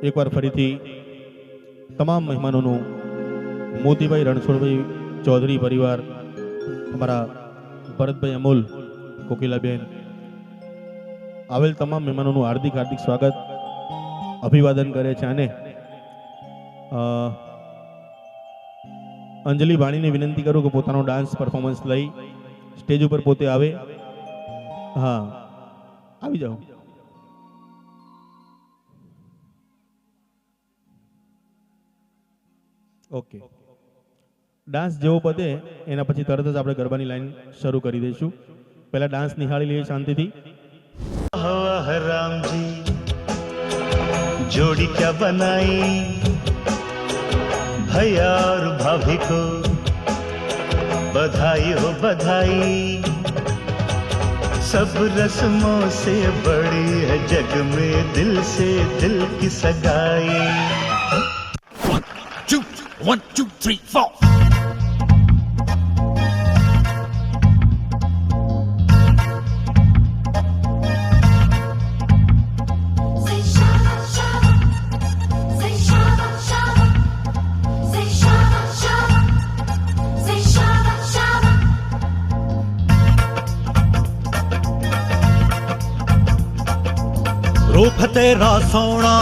એકવાર ફરીથી તમામ મહેમાનોનું મોતીભાઈ રણછોડભાઈ ચૌધરી પરિવાર, અમારા ભરતભાઈ અમોલ, કોકિલાબેન, આવેલ તમામ મહેમાનોનું હાર્દિક હાર્દિક સ્વાગત, અભિવાદન કરે છે. અને અંજલિ ભાણીને વિનંતી કરું કે પોતાનો ડાન્સ પરફોર્મન્સ લઈ સ્ટેજ ઉપર પોતે આવે. હા, આવી જાઓ. ઓકે, ડાન્સ જેવો પતે એના પછી તરત જ આપણે ગરબાની લાઈન શરૂ કરી દઈશું. પહેલા ડાન્સ નિહાળી લઈએ શાંતિથી. राम जी जोड़ी क्या बनाई, भैया और भाभी को बधाई हो बधाई, सब रस्मों से बड़ी है जग में दिल से दिल की सगाई. 1 2 3 4. रूप तेरा सोना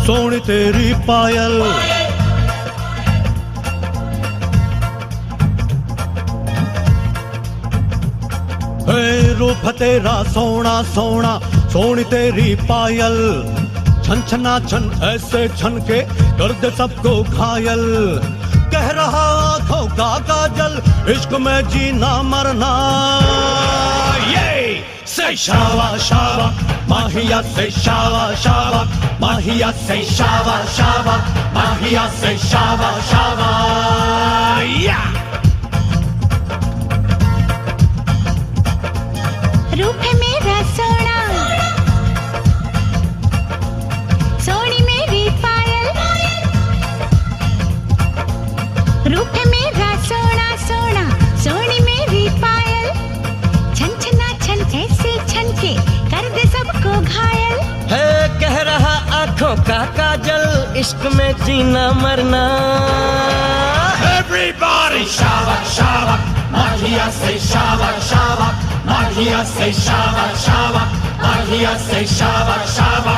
सोनी तेरी पायल, हे रूप तेरा सोना सोना सोनी तेरी पायल, छन छना छन ऐसे छन के कर दे सबको घायल. कह रहा आंखों का काजल, इश्क में जीना मरना. ये say shawa shawa, mahiya say shawa shawa, mahiya say shawa shawa, mahiya say shawa shawa. Yeah. रूप है मेरा सोना, सोनी मेरी पायल, रूप है मेरा सोना सोना सोनी मेरी पायल, छन छना छन ऐसे छन के कर दे सबको घायल. है कह रहा आंखों का काजल, इश्क में जीना मरना. Everybody shawa shawa, mahiya say shawa shawa, mahiya say shawa shawa, mahiya say shawa shawa.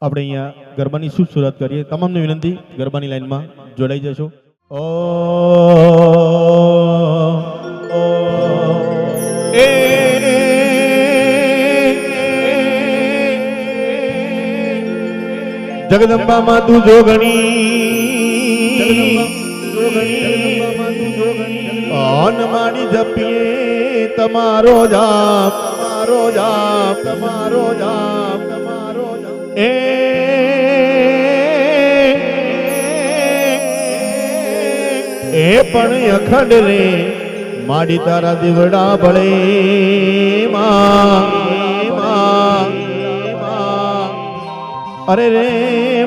આપણે અહીંયા ગરબાની શું શરૂઆત કરીએ. તમામને વિનંતી, ગરબાની લાઈનમાં જોડાઈ જશો. ઓ એ જગદંબામાં તું જોગણી, અન માણી જપીએ તમારો જાપ, તમારો જાપ, તમારો જાપ, તમારો જાપ. એ પણ અખંડ રે માડી તારા દીવડા ભળે માં. અરે રે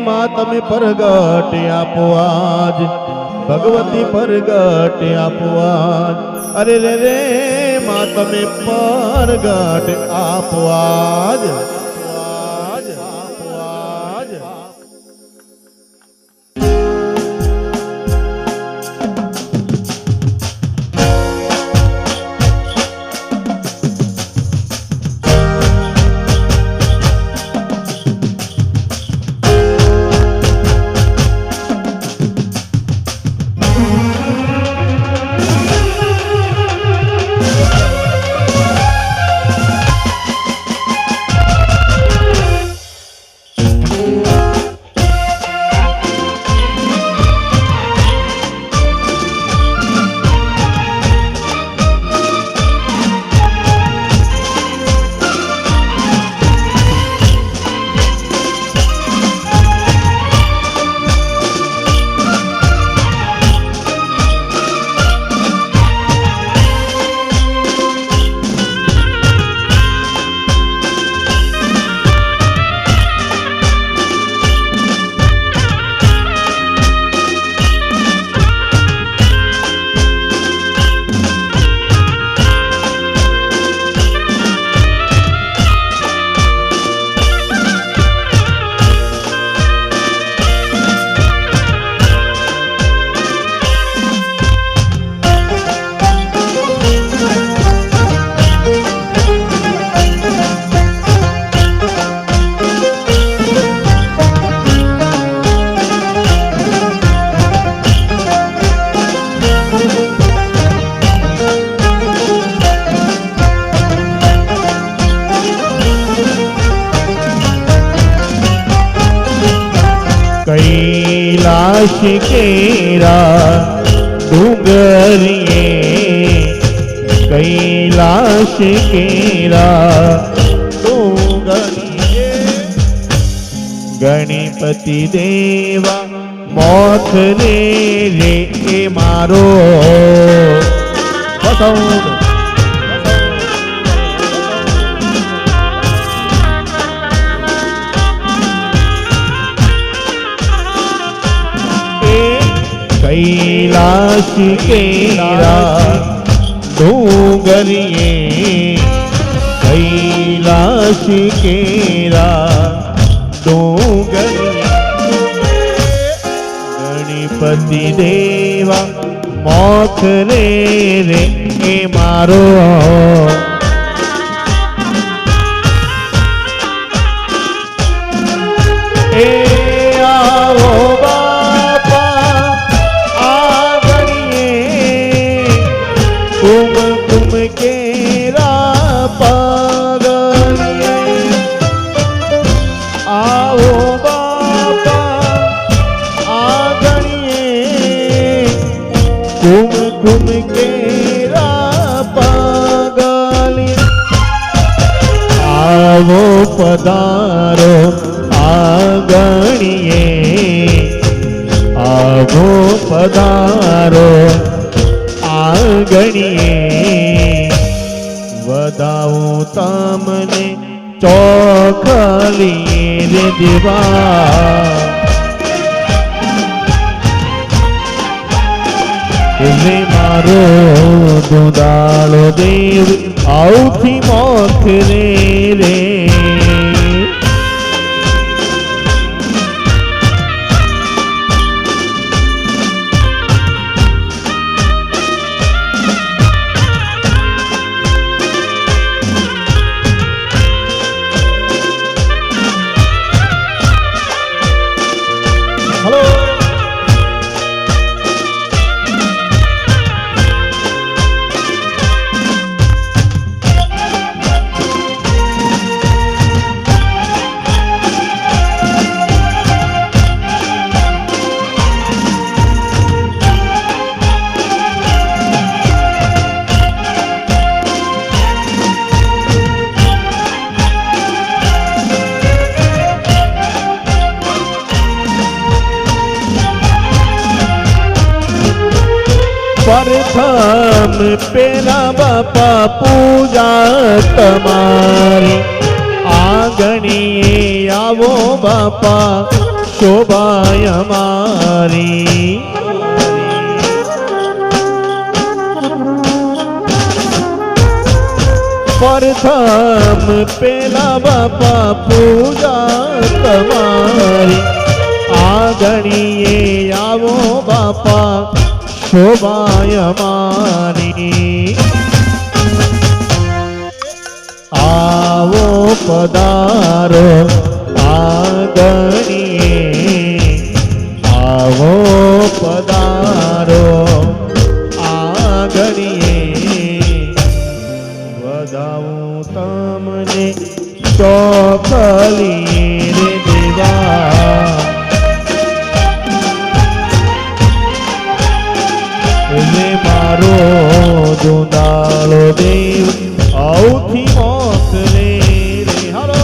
માં તમે પરગટ આપો આજ, ભગવતી પરગટ આપો આજ. અરે રે રે માં તમે પરગટ આપો આજ. કેરા ડુંગરીએ કૈલાશ કેરા ડુંગરીએ ગણપતિ દેવા મોખરે રે એ મારો कैलाश केरा डूंगरिए कैलाश केरा डूंगरिए गणपति देवा मोखरे रे ए मारो ए आओ कुम कुम केरा पागलिए आओ बापा आगणिए कुम कुम केरा पागलिए आवो पधारो आगणिए आवो पधारो आंगणिए वदाऊं तमने चौखलिए रे देवा रे मारो दुदालो देव आउथी मोखरे रे प्रथम पेला बापा पूजा तमारी आंगणिए आवो बापा शोभाय मारी प्रथम पेला बापा पूजा तमारी आंगणिए आवो बापा शोभाय मारी आवो पधारो आंगणिए आवो पधारो आंगणिए वदाऊं तमने चौखलिए रे देवा रे मारो दुदालो देव औथी मोखरे रे हलो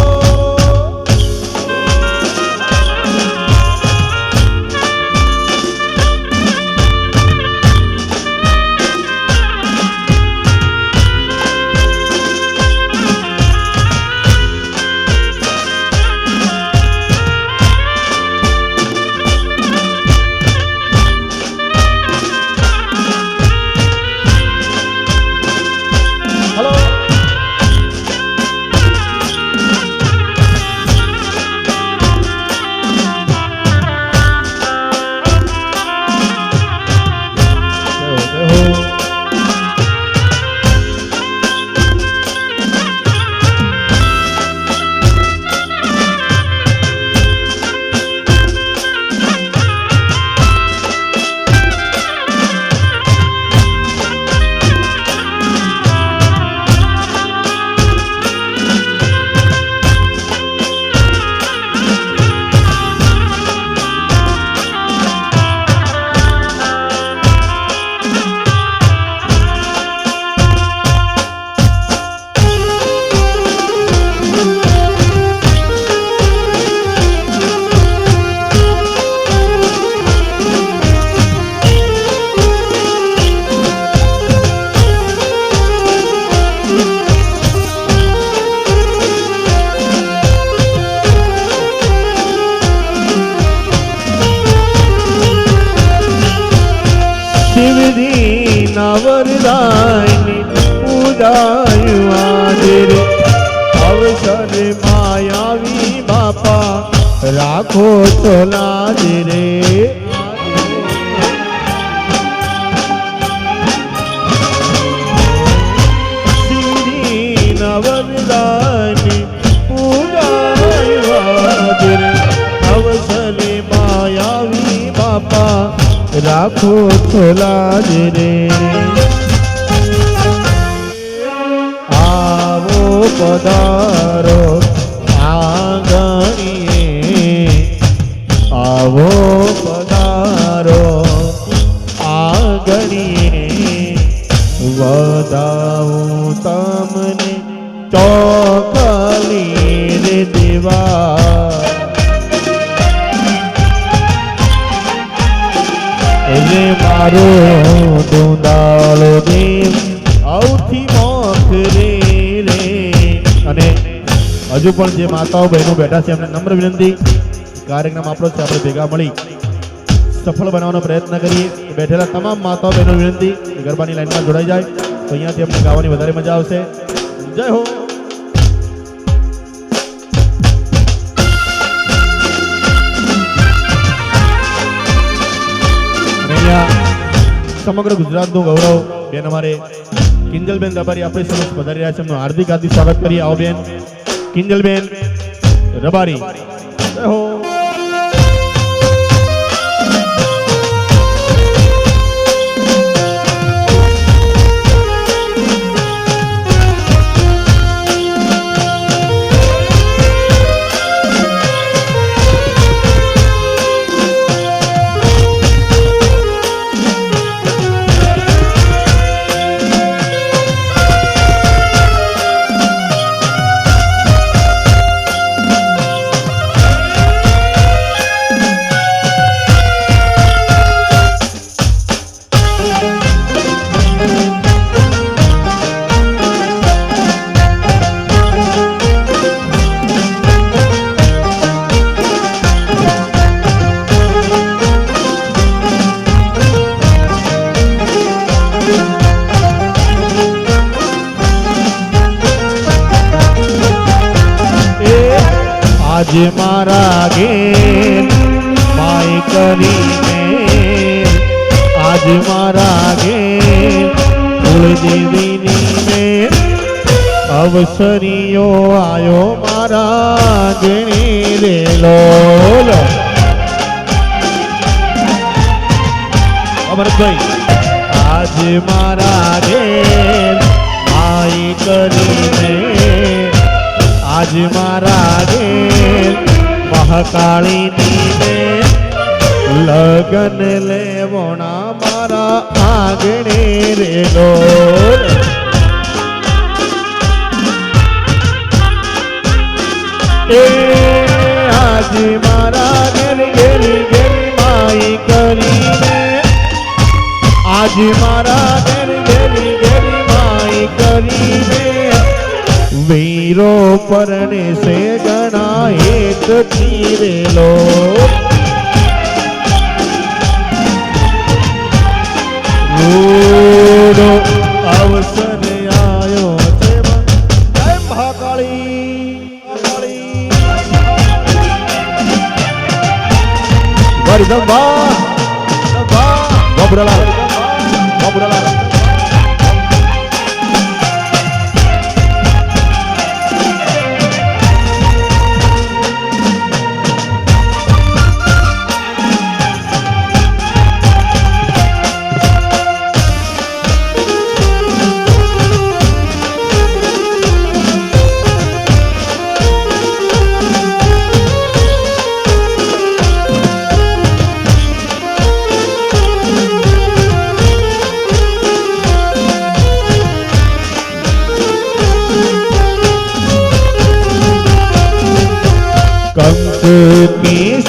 શિવજી ના વરદાયની પૂજાયું આજે રે અવસર માયાવી બાપા રાખો તો લાજ રે શિવજી ના વરદાયની પૂજાયું આજે રે અવસર માયાવી બાપા રાખો તો લાજ રે આવો પધારો આંગણીએ આવો પધારો આંગણીએ વધાવું તમને ચોકલી રે દેવા રે મારો દુંદાળો દેવ આવથી મોખ રે રે અને હજુ પણ જે માતાઓ બહેનો બેઠા છે એમને નમ્ર વિનંતી કાર્યક્રમ આપણો છે આપણે ભેગા મળી સફળ બનાવવાનો પ્રયત્ન કરીએ બેઠેલા તમામ માતાઓ બહેનો વિનંતી ગરબાની લાઈનમાં જોડાઈ જાય તો અહીંયાથી અમને ગાવાની વધારે મજા આવશે જય હો સમગ્ર ગુજરાતનું ગૌરવ બેન અમારે કિંજલબેન રબારી આપણી સમક્ષ પધારી રહ્યા છે એમનું હાર્દિક હાર્દિક સ્વાગત કરીએ આવો બેન કિંજલબેન રબારી જય હો આજે મારા ઘેર માય કરીને આજે મારા ઘેર કુળદેવીની ને અવસરીઓ આયો મારા ગણી રે લોલ અમરભાઈ આજે મારા ઘેર માય કરીને આજ મારા ઘેર મહાકાળીની ને લગન લેવોણા મારા આંગણે રે લોલ એ આજ મારા ઘેર ગેલી ગેલી માઈ કરીને આજ મારા ઘેર ગેલી ગેલી માઈ કરીને વીરો પરણે સે ગણા એક ચીરેલો રૂડો અવસર આયો છે જય મહાકાળી વરી દંભા બાબુરાલા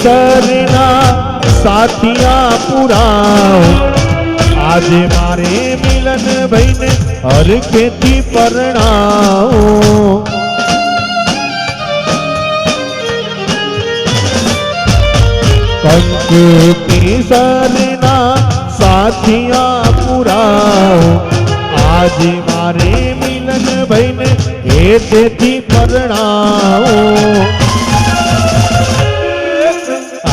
કેસરના સાથિયા પુરાવ આજે મારે મિલન ભાઈને હરખેથી પરણાવો કંકુ કેસરના હાથિયા પુરાવો આજે મારે મિલન ભાઈને હેતેથી પરણાવો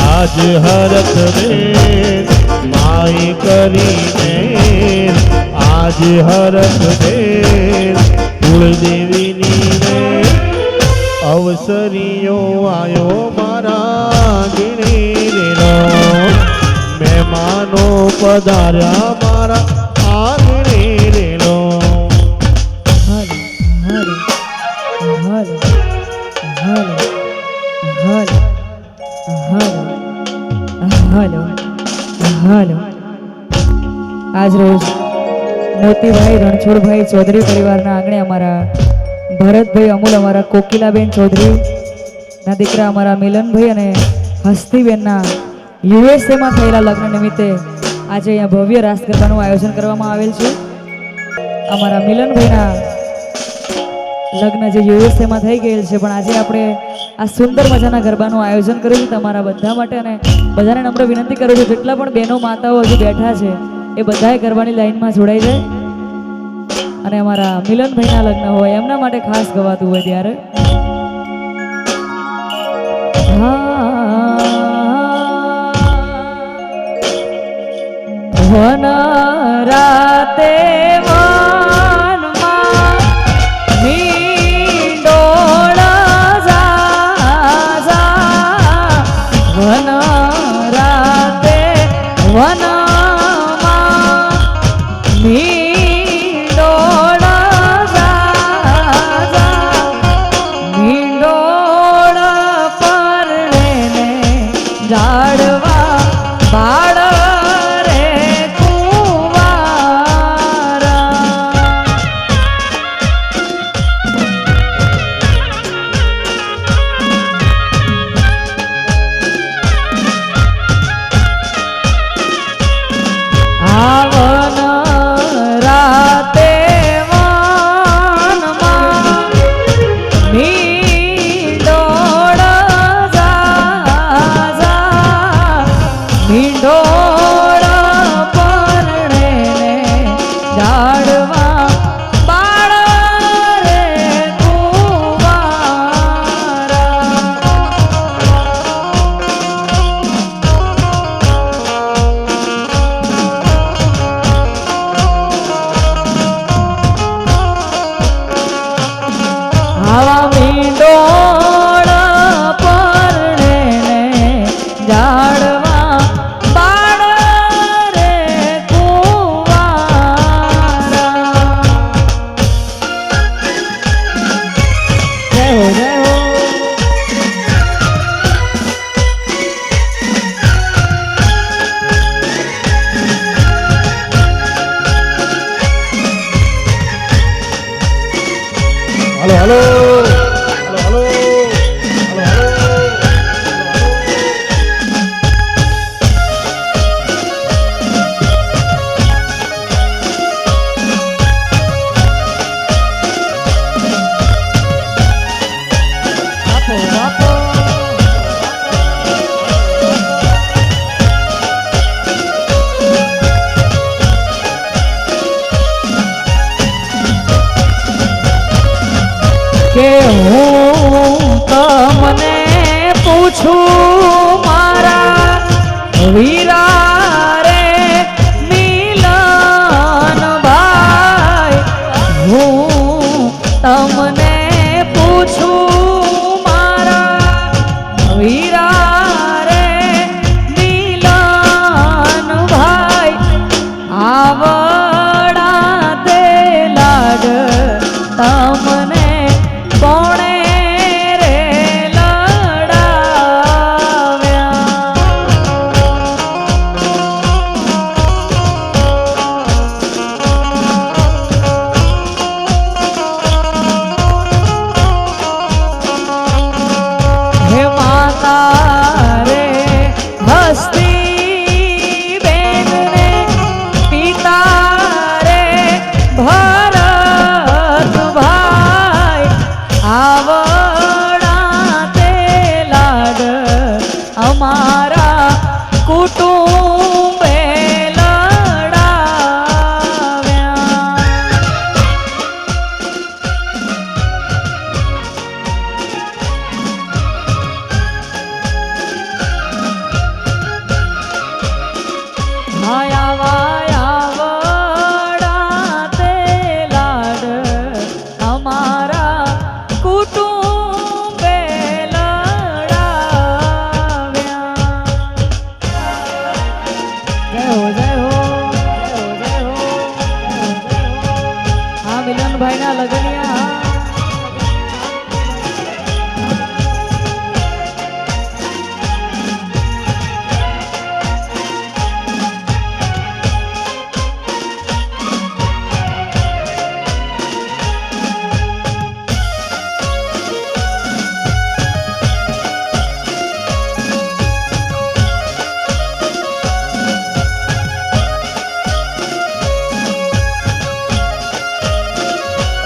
આજ હરખ બેન માઈ કરીને આજ હરખ બેન કુળદેવીની બેન અવસરીઓ આયો મારા ગિણીનો મહેમાનો પધાર્યા મારા આંગણે રેલો આજ રોજ મોતીભાઈ રણછોડભાઈ ચૌધરી પરિવારના આંગણે અમારા ભરતભાઈ અમૂલ અમારા કોકિલાબેન ચૌધરી ના દીકરા અમારા મિલનભાઈ અને હસ્તીબેનના યુએસએમાં થયેલા લગ્ન નિમિત્તે આજે અહીંયા ભવ્ય રાસ ગરબાનું આયોજન કરવામાં આવેલ છે અમારા મિલનભાઈના લગ્ન જે યુએસએમાં થઈ ગયેલ છે પણ આજે આપણે આ સુંદર મજાના ગરબાનું આયોજન કર્યું છે તમારા બધા માટે અને બધાને નમ્ર વિનંતી કરું છું જેટલા પણ બહેનો માતાઓ હજુ બેઠા છે એ બધાએ ગરબાની લાઈનમાં જોડાઈ જાય અને અમારા મિલનભાઈના લગ્ન હોય એમના માટે ખાસ ગવાતું હોય ત્યારે વન રાતે વનમાં મીંડોળ ઝાઝા વન રાતે વનમાં મીંડોળ ઝાઝા મીંડોળ પરણે ને ઝાડવા બાળ લગનિયા લગનિયા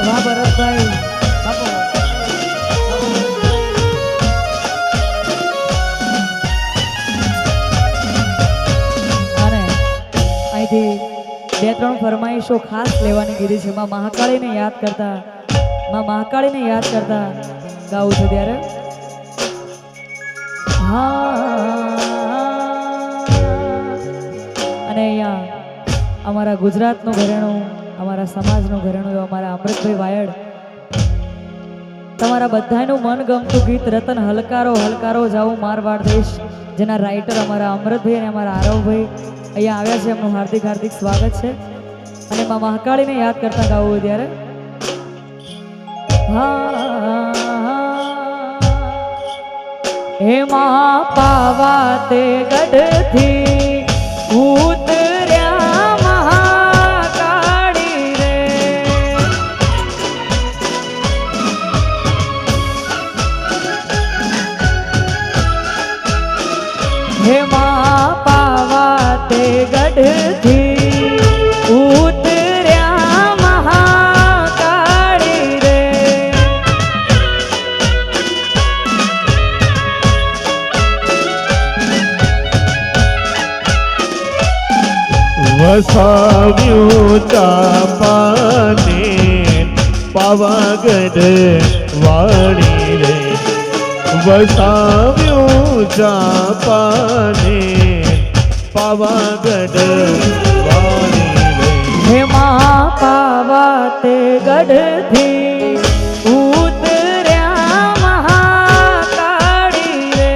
વાહ ભરતભાઈ બાપુ. અને અહીંથી બે ત્રણ ફરમાઈશો ખાસ લેવાની કીધી છે. માં મહાકાળીને યાદ કરતા ગાવું છે ત્યારે અને અહીંયા અમારા ગુજરાતનું ઘરેણું, અમારા સમાજનું ઘરેણું એવા અમારા અમૃતભાઈ વાયડ, તમારા બધાનું મનગમતું ગીત રતન હલકારો હલકારો જાઉં મારવાડ દેશ, જેના રાઇટર અમારા અમૃતભાઈ અને અમારા આરવભાઈ અહીંયા આવ્યા છે. એમનું હાર્દિક હાર્દિક સ્વાગત છે. અને માં મહાકાળીને યાદ કરતા ગાવું ત્યારે હેમાં પાવા તે ગઢથી ઉતર્યા મહાકાળી રે, હેમાં પાવા તે ગઢથી ઉતર્યા મહાકાળી રે. વસાવ્યું ચાપાને પાવાગઢ વાળી રે, વસાવ્યું ચાપાને પાવાગઢ વાળી રે. હેમાં પાવા તે ગઢથી ઉતર્યા મહાકાળી રે.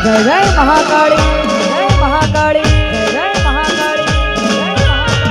જય જય મહાકાળી, જય મહાકાળી, જય જય મહાકાળી, જય મહાકાળી.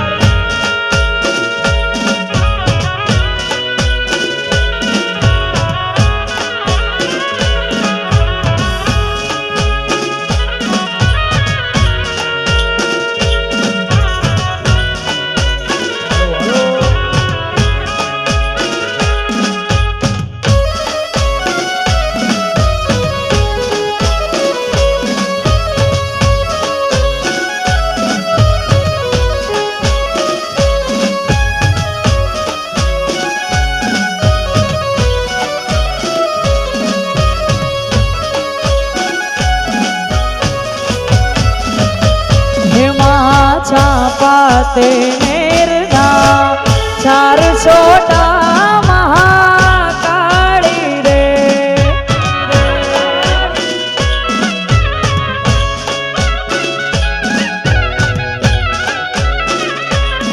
છાપાતે નેરના ચાર છોટા મહાકાળી રે.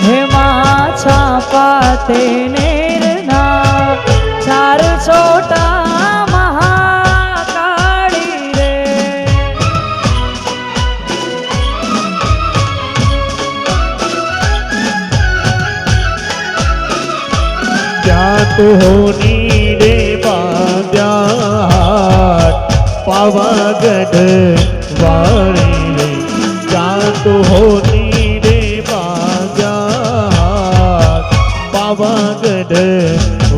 હેમાં છાપાતે નેરના ચાર છોટા મહાકાળી રે. ત્યાં તો નીડે બાંધ્યા હાથ પાવાગઢ વાળી રે, ત્યાં તો નીડે બાંધ્યા હાથ પાવાગઢ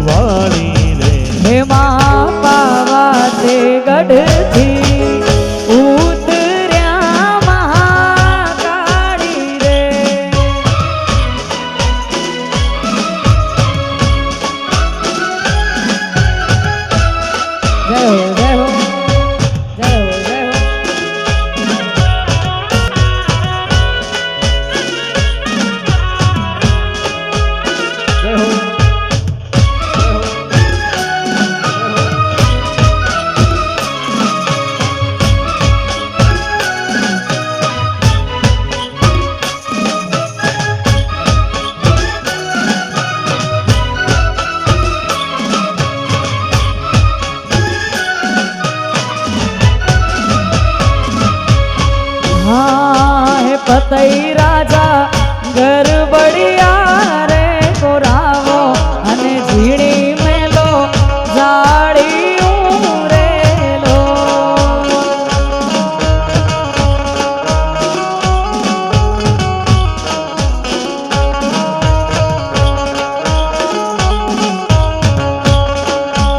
વાળી રે. હેમાં પાવા તે ગઢથી ઉતર્યા મહાકાળી રે. જય હો, જય હો, જય હો, જય હો. જય હો. પતઈ રાજા ગરબડિયા રે ગોરાવો અને ઝીણી મેલો જાળિયું રેલો.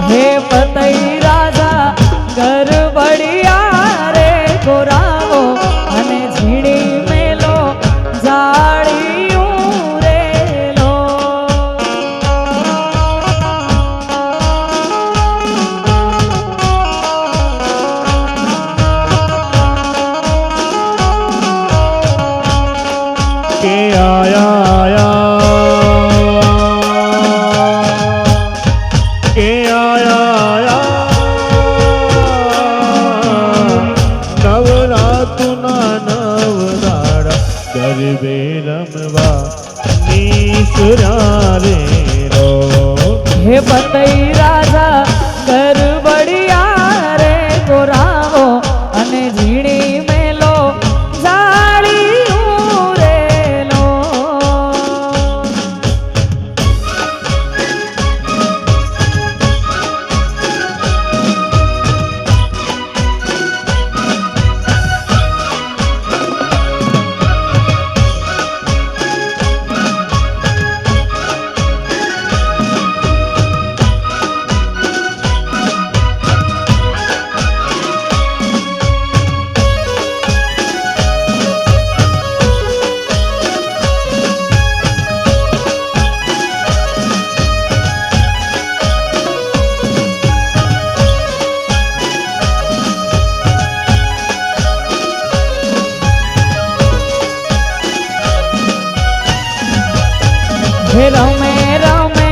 હે પતઈ રાજા ગરબડિયા રે ગોરાવો અને ઝીણી મેલો જાળિયું રેલો. કે આયા કે આયા નવરાતુના નવદાડા ગરબે રમવા નીસર્યા રે રો. હે પતઈ રાજા ગરબડિયા રે ગોરાવો અને ઝીણી મેલો જાળિયું રેલો. હે રમે રમે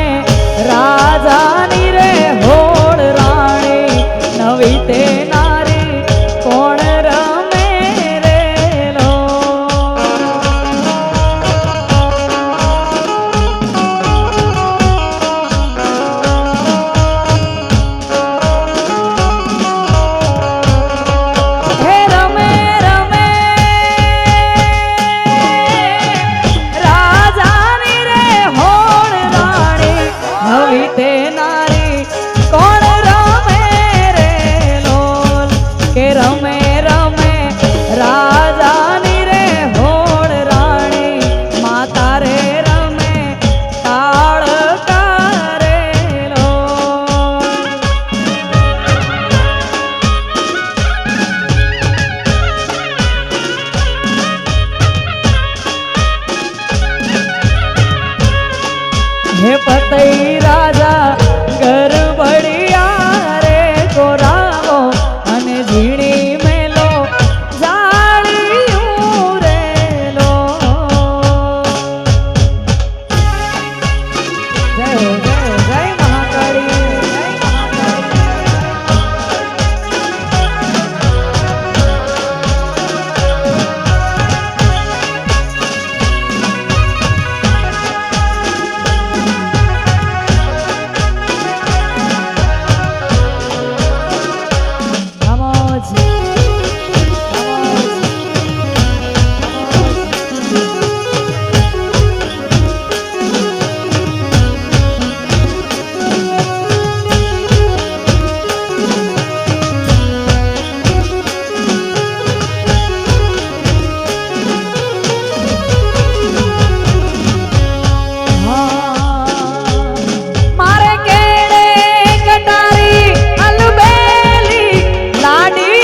રાજાની રે હોળ રાણી નવી તે નારી કોણ રમે રેલો. હે રમે રમે રાજાની રે હોળ રાણી નવી તે નારી કોણ રમે રેલો. કે રમે રમે રાજાની રે હોળ રાણી માતા રે રમે તાળકા રેલો. હે પતઈ રાજા ગરબડિયા રે ગોરાવો અને ઝીણી મેલો જાળિયું રેલો. જય હો જય હો જય મહાકાળી જય મારે કેડે કટારી અલબેલી લાડી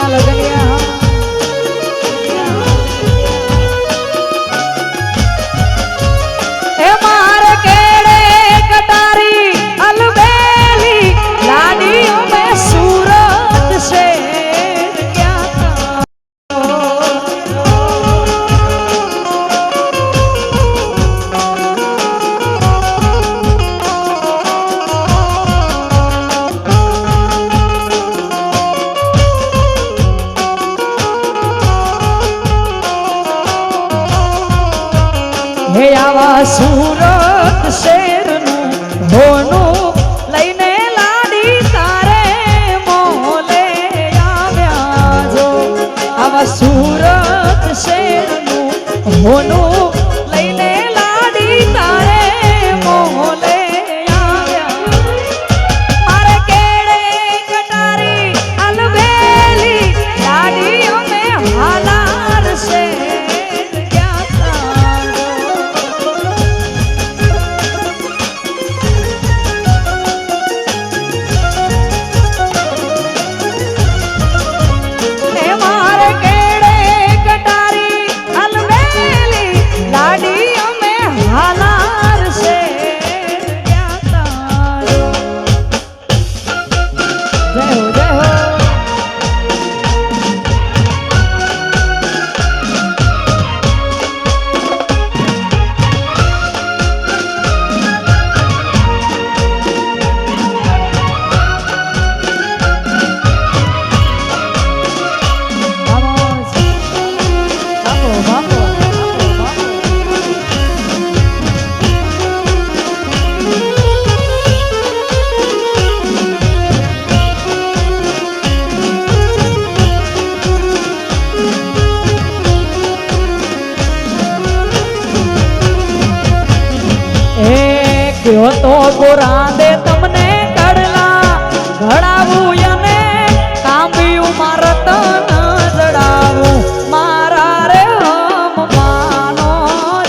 લગનિયા એ મારે કેડે કટારી અલબેલી લાડીઓ મે सूरत से क्या हे आवा सूरत શેરનું હોનું લઈને લાડી તારે મોલે આવ્યા જો આવા सूरत શેરનું હોનું લઈને લાડી તારે મોલે આવ્યા મારે કેડે કટારી અલબેલી લાડીઓ મે હાલાર છે કયો તો ગોરાંદે તમને કડલા ઘડાવું અને કાંબિયું મારતન જડાવું મારા રે હમ માનો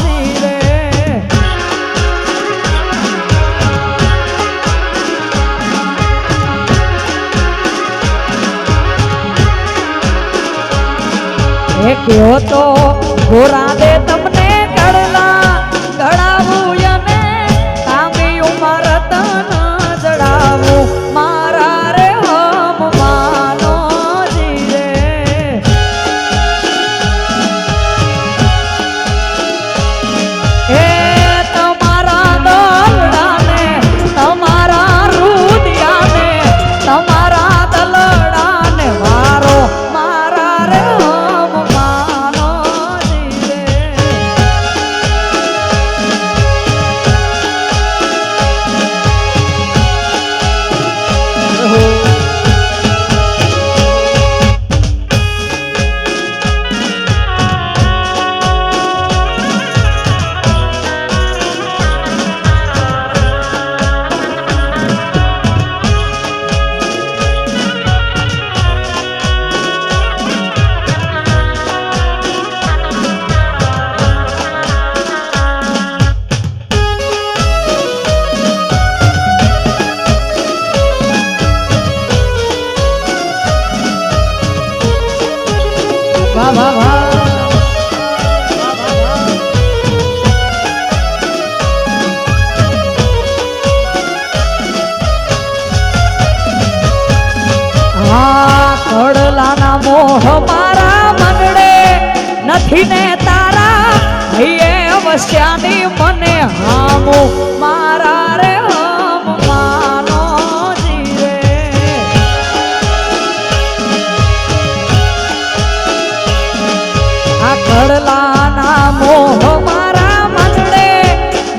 જીરે એ કયો તો ગોરાંદે તમને કડલા ઘડાવું અને મારતન જડાવું મારા રે હમ માનો જીરે હે તમારા દલડાને તમારા રૂદિયાને તમારા દલડાને વારો મારા રે હમ માનો જીરે વાહ વાહ વાહ હા કડલાના મોહ મારા મનડે નથી ને તારા હૈયે વસ્યાની મને હામો મારા રે હમ માનો જીરે આ કડલાના મોહ મારા મનડે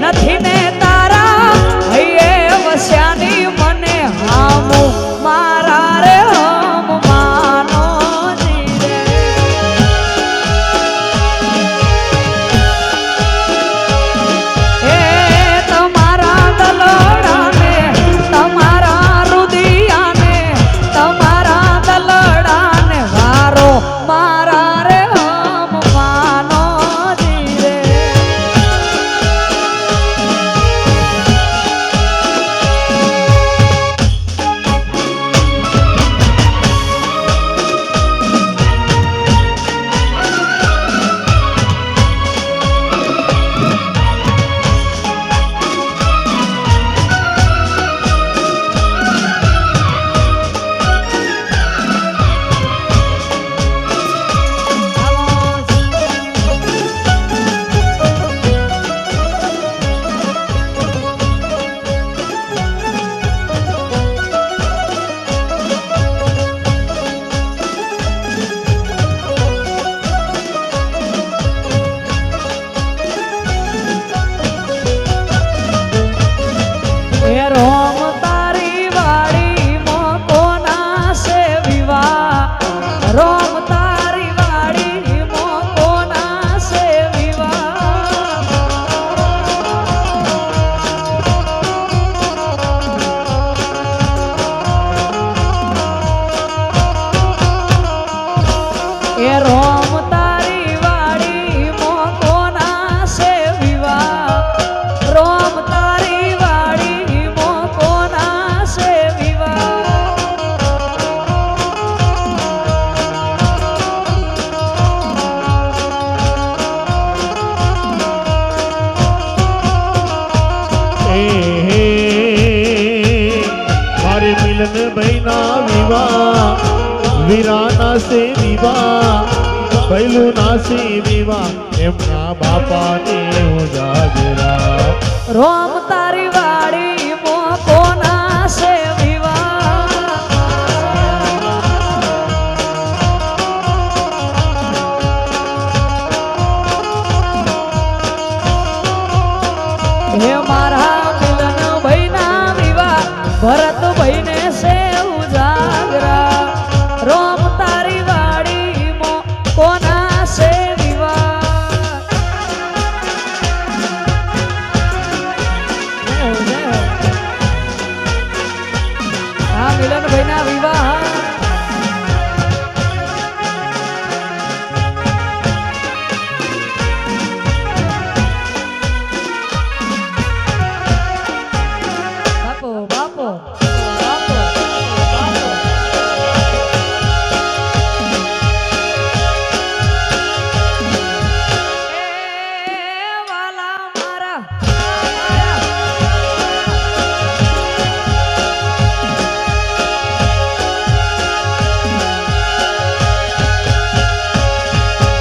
નથી ને તારા હૈયે વસ્યાની મને હામો મારા રે હમ માનો જીરે એ તમારા દલડાને તમારા રુદિયાને તમારા દલડાને વારો મારા રે હમ માનો એ રોમ તારી વાડી મોકોના સે વિવાહ રોમ તારી વાડી મોકોના સે વિવાહ મારે મિલન ભાઈના વિવાહ વીરાના સે વિવાહ પહેલું ના સે વિવાહ એમના બાપાને ઉજાગરા રોમ તારી વાડી મોકોના સે વિવાહ હે મારા મિલન ભાઈના વિવાહ ભરત ભાઈને સે ઉજાગરા રોમ તારી વાડી મોકોના સે વિવાહ હા મિલન ભાઈના વિવાહ બાપો બાપો બાપો બાપો એ વાલા મારા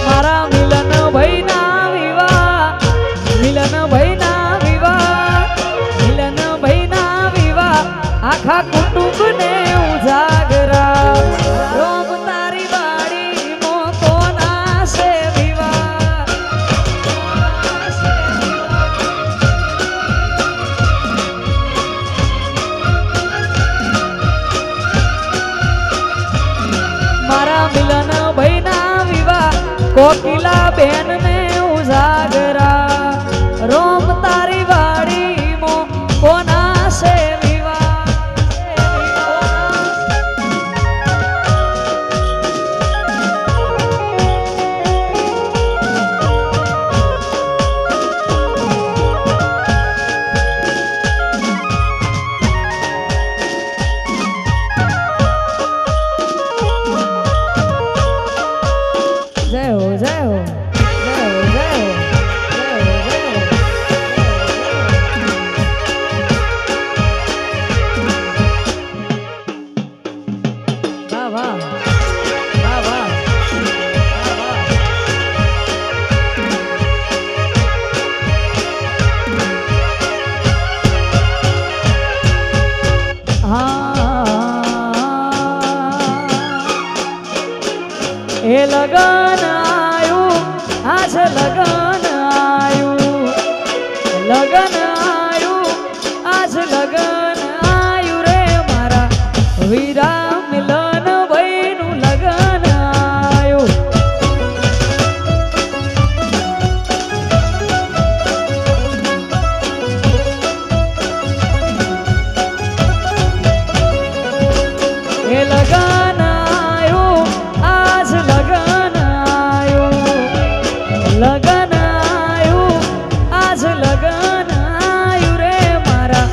મારા મિલન ભાઈના વિવાહ મિલન ભાઈના વિવાહ મિલન ભાઈના વિવાહ આખા કુટુંબને ઉજાગરા રોમ તારી વાડી મોકોના સે વિવાહ મારા મિલન ભાઈના વિવાહ કોકિલા બેન ને ઉજાગરા રોમ તારી વાડી મોકોના સે વિવાહ જય હો જય હો જય હો જય હો જય હો જય હો વાહ વાહ વાહ વાહ એ લગન આયું આજ લગન આયું લગન આયું આજ લગન આયું રે મારા વીરા મિલન ભાઈનું લગન આયું એ લગન આયું આજ લગન આયું લગન આયું આજ લગન આયું રે મારા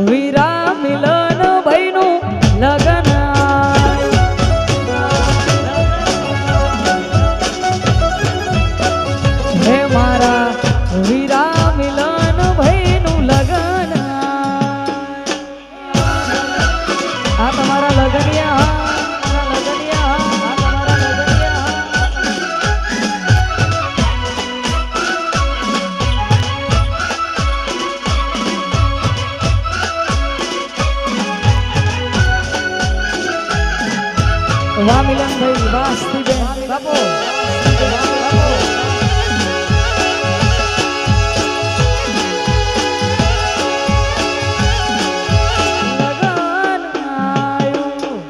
વીરા મિલન ભાઈનું લગન આયું હે મારા વીરા મિલન ભાઈનું લગન આ તમારા લગનિયા હા લગનિયા હા તમારા લગનિયા વાહ મિલનભાઈ વાહ સ્ટીબેન બાપો લગન આયું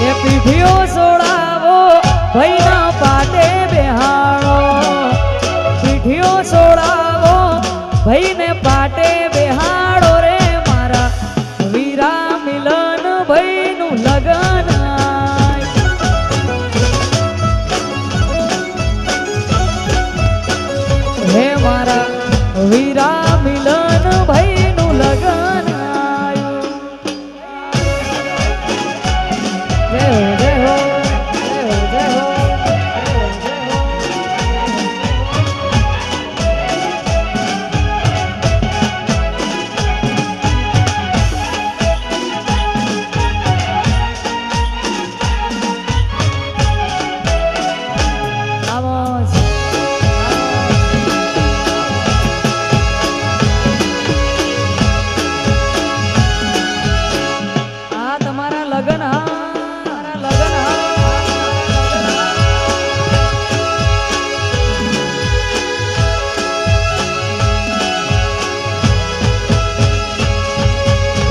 એ પીઠીઓ સોડાવો ભાઈના પાટે બેહાડો પીઠીઓ સોડાવો ભાઈને પાટે બેહાડો રે મારા વીરા મિલન ભાઈનું લગન આય. હે મારા વીરા મિલન ભાઈનું લગન આયું. જય હો જય હો જય હો જય હો. આ તમારા લગન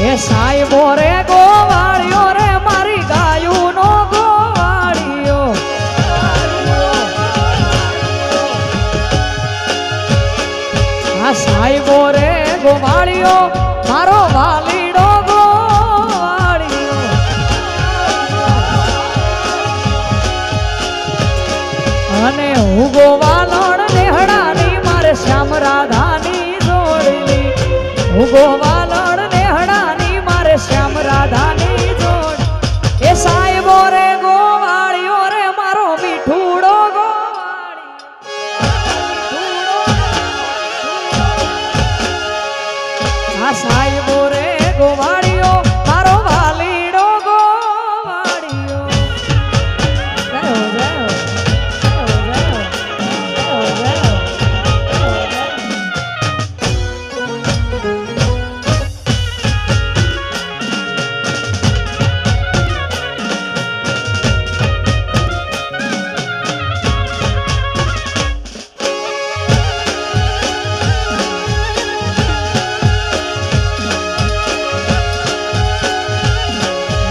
એ સાહેબો રે ગોવાળિયો રે મારી ગાયું નો ગોવાળિયો. આ સાહેબો રે ગોવાળિયો મારો વાલીડો ગોવાળિયો. અને હું ગોવાલણ નેહડાની મારે શ્યામ રાધાની જોડલી. હું ગોવાલણ નેહડાની મારે શ્યામ રાધાની જોડ. એ સાહેબો રે ગોવાળિયો રે મારો મીઠુડો ગોવાળિયો. આ સાહેબો રે ગોવાળિયો મારો વાલીડો ગોવાળિયો. જય હો જય હો જય હો જય હો જય હો.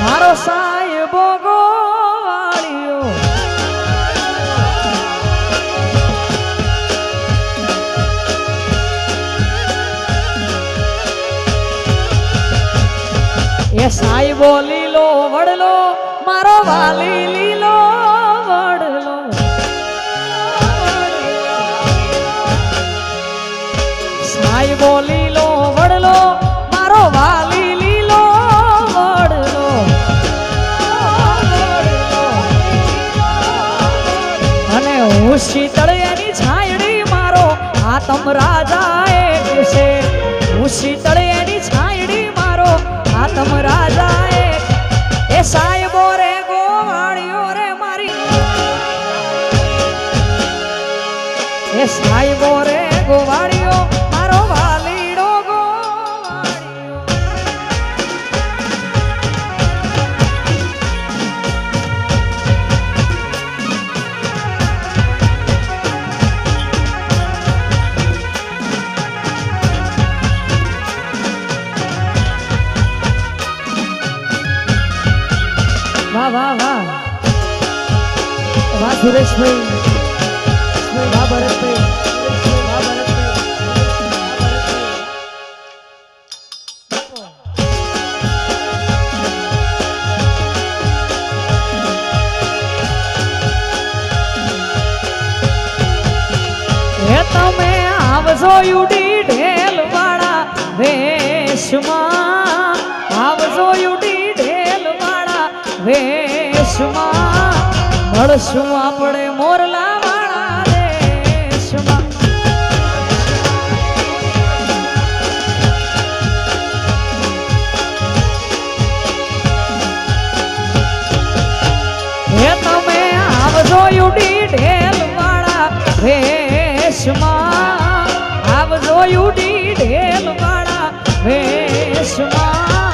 મારો સાહેબો ગોવાળિયો. એ સાહેબો લીલો વડલો મારો વાલી લીલો વડલો. સાહેબો લીલો વડલો મારો વાલી લીલો વડલો. અને હું શીતળ એની છાયડી મારો આતમ રાજા એ છે. હું શીતળ એની છાયડી મારો આતમ રાજા એ સાહેબો રે ગોવાળિયો રે મારી. એ સાહેબો રે ગોવાળિયો મારો વાલીડો ગોવાળિયો. વાહ વાહ વાહ વાહ સુરેશભાઈ, વાહ ભરતભાઈ, વાહ ભરતભાઈ. હે તમે આવજો યુડી ઢેલ વાળા વેશમાં. આવજો યુડી ઢેલ વાળા વેશમાં. મળશું આપણે મોરલા વાળા દેશમાં. હે તમે આવજો યુડી ઢેલ વાળા વેશમાં. આવજો યુડી ઢેલ વાળા વેશમાં.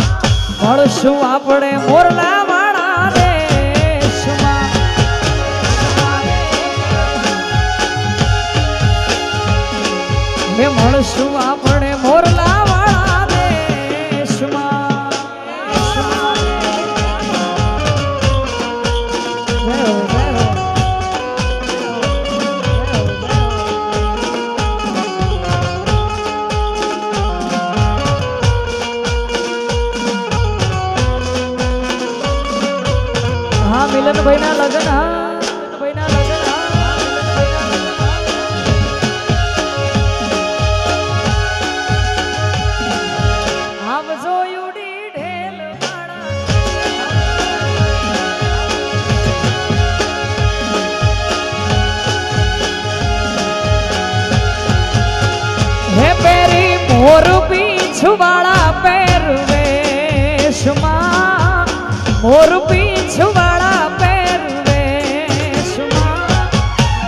મળશું આપણે મોરલા વાળા દેશમાં. હે મળશું આપણે મોરલા વાળા દેશમાં. જય હો જય હો. મિલનભાઈના લગ્ન મિલનભાઈના લગ્ન આવજો યુડી ઢેલ હે પેરી મોર પીછવાળા પહેરવેશમાં મોર પીછવાળા પહેરવેશમાં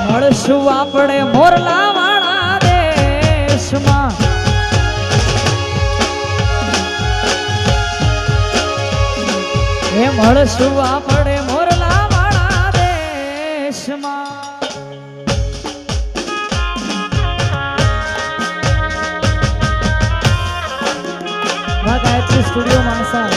મળશું આપણે મોરલા વાળા દેશમાં હે મળશું આપણે મોરલા વાળા દેશમાં ગાયત્રી સ્ટુડિયો માણસા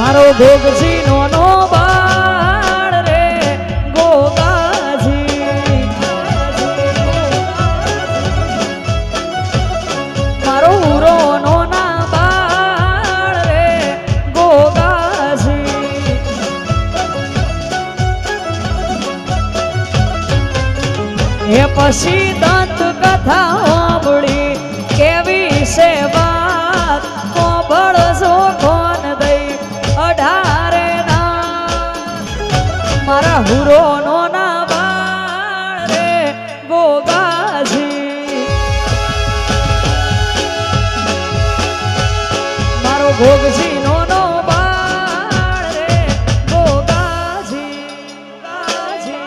મારો ભોગજી નો બાળ રે ગોગાજી મારો ઉરો નો ના બાળ રે ગોગાજી એ પછી દંત કથા સાંભળી કેવી છે વાત કોબળજો કોન દઈ અઢારે ના મારા હુરો નો ના બાળ રે ગોગાજી મારો ભોગજી નો બાળ રે ગોગાજી ગાજી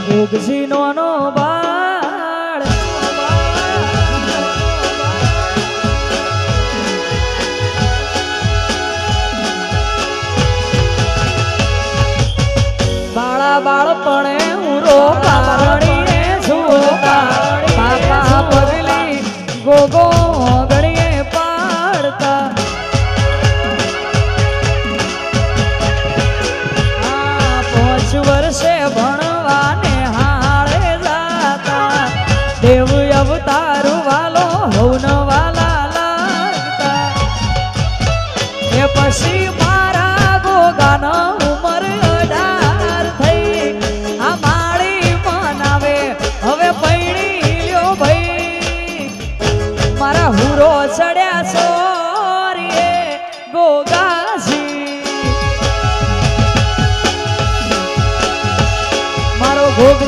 ભોગજી નો બાળ બાળા બાળપણે ઉરો કારણી રે ઝુકા પાપા પગલી ગોગો ગણીએ પાડતા 5 વર્ષે ભણવાને દેવ અવતાર વાલો હવન વાલા લાગતા એ પછી મારા ગોગાનો ઉમર 18 થઈ આ માળી મનાવે હવે પૈણી લ્યો ભાઈ મારા હુરો ચડ્યા સોરીએ ગોગાજી મારો ભોગ